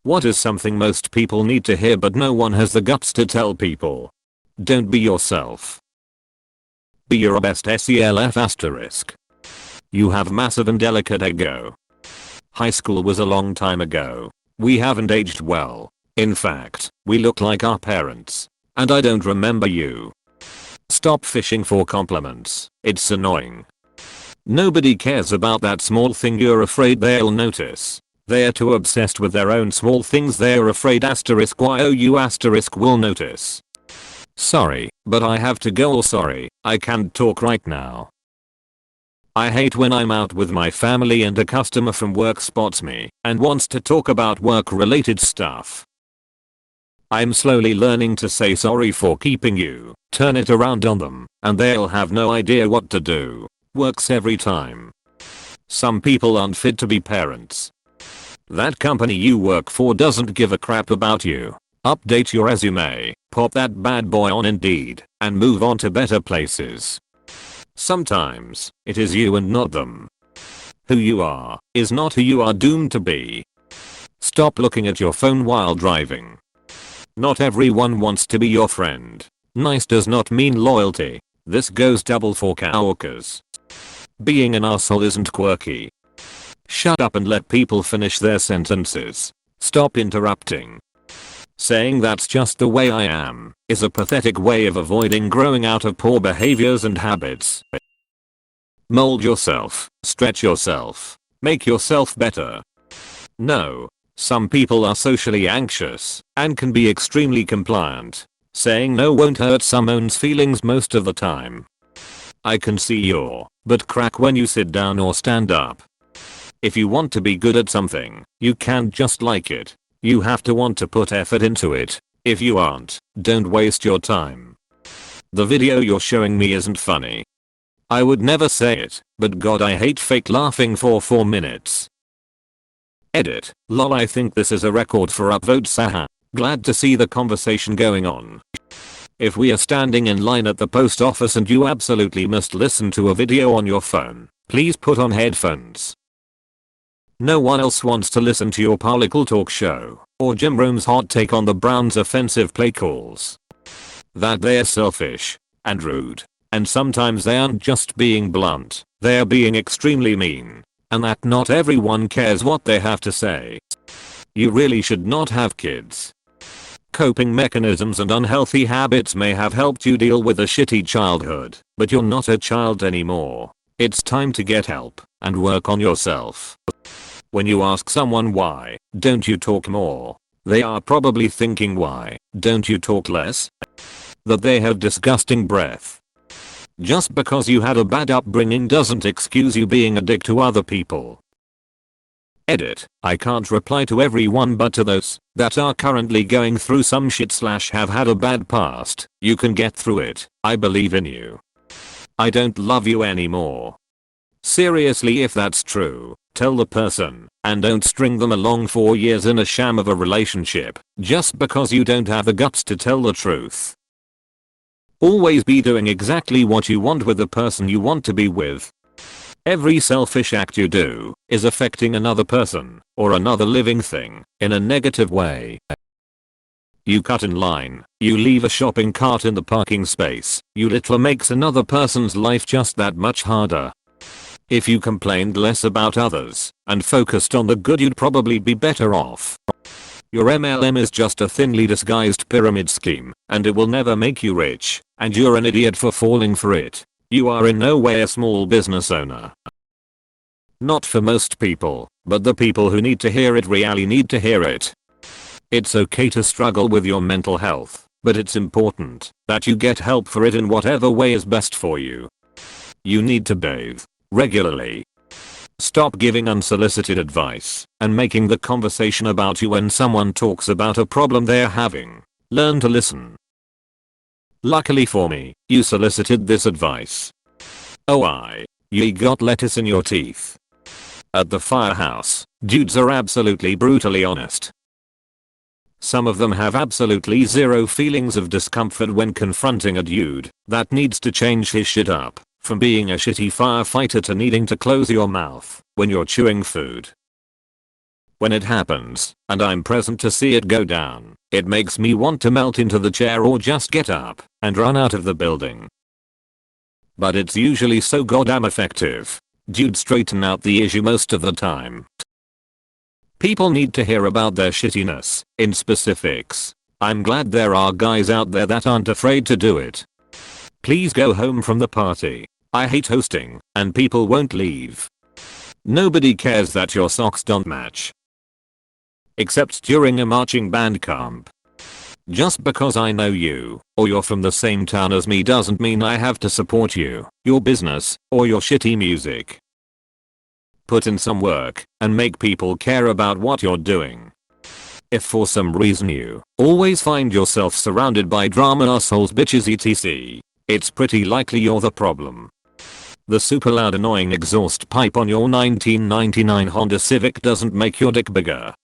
What is something most people need to hear but no one has the guts to tell people? Don't be yourself. Be your best self asterisk. You have massive and delicate ego. High school was a long time ago. We haven't aged well. In fact, we look like our parents. And I don't remember you. Stop fishing for compliments. It's annoying. Nobody cares about that small thing you're afraid they'll notice. They're too obsessed with their own small things they're afraid you will notice. Sorry, but I have to go, or sorry, I can't talk right now. I hate when I'm out with my family and a customer from work spots me and wants to talk about work related stuff. I'm slowly learning to say sorry for keeping you, turn it around on them, and they'll have no idea what to do. Works every time. Some people aren't fit to be parents. That company you work for doesn't give a crap about you. Update your resume, pop that bad boy on Indeed, and move on to better places. Sometimes, it is you and not them. Who you are is not who you are doomed to be. Stop looking at your phone while driving. Not everyone wants to be your friend. Nice does not mean loyalty. This goes double for coworkers. Being an asshole isn't quirky. Shut up and let people finish their sentences. Stop interrupting. Saying that's just the way I am is a pathetic way of avoiding growing out of poor behaviors and habits. Mold yourself, stretch yourself, make yourself better. No, some people are socially anxious and can be extremely compliant. Saying no won't hurt someone's feelings most of the time. I can see your butt crack when you sit down or stand up. If you want to be good at something, you can't just like it. You have to want to put effort into it. If you aren't, don't waste your time. The video you're showing me isn't funny. I would never say it, but god I hate fake laughing for 4 minutes. Edit. Lol, I think this is a record for upvotes, haha. Glad to see the conversation going on. If we are standing in line at the post office and you absolutely must listen to a video on your phone, please put on headphones. No one else wants to listen to your political talk show or Jim Rome's hot take on the Browns' offensive play calls. That they're selfish and rude, and sometimes they aren't just being blunt, they're being extremely mean, and that not everyone cares what they have to say. You really should not have kids. Coping mechanisms and unhealthy habits may have helped you deal with a shitty childhood, but you're not a child anymore. It's time to get help and work on yourself. When you ask someone why don't you talk more, they are probably thinking why don't you talk less? That they have disgusting breath. Just because you had a bad upbringing doesn't excuse you being a dick to other people. Edit. I can't reply to everyone but to those that are currently going through some shit / have had a bad past. You can get through it. I believe in you. I don't love you anymore. Seriously, if that's true, tell the person, and don't string them along for years in a sham of a relationship just because you don't have the guts to tell the truth. Always be doing exactly what you want with the person you want to be with. Every selfish act you do is affecting another person or another living thing in a negative way. You cut in line, you leave a shopping cart in the parking space, you literally makes another person's life just that much harder. If you complained less about others and focused on the good, you'd probably be better off. Your MLM is just a thinly disguised pyramid scheme, and it will never make you rich, and you're an idiot for falling for it. You are in no way a small business owner. Not for most people, but the people who need to hear it really need to hear it. It's okay to struggle with your mental health, but it's important that you get help for it in whatever way is best for you. You need to bathe regularly. Stop giving unsolicited advice and making the conversation about you when someone talks about a problem they're having. Learn to listen. Luckily for me, you solicited this advice. Oh, you got lettuce in your teeth. At the firehouse, dudes are absolutely brutally honest. Some of them have absolutely zero feelings of discomfort when confronting a dude that needs to change his shit up, from being a shitty firefighter to needing to close your mouth when you're chewing food. When it happens, and I'm present to see it go down, it makes me want to melt into the chair or just get up and run out of the building. But it's usually so goddamn effective. Dude, straighten out the issue most of the time. People need to hear about their shittiness, in specifics. I'm glad there are guys out there that aren't afraid to do it. Please go home from the party. I hate hosting, and people won't leave. Nobody cares that your socks don't match. Except during a marching band camp. Just because I know you, or you're from the same town as me doesn't mean I have to support you, your business, or your shitty music. Put in some work, and make people care about what you're doing. If for some reason you always find yourself surrounded by drama assholes, bitches etc., it's pretty likely you're the problem. The super loud annoying exhaust pipe on your 1999 Honda Civic doesn't make your dick bigger.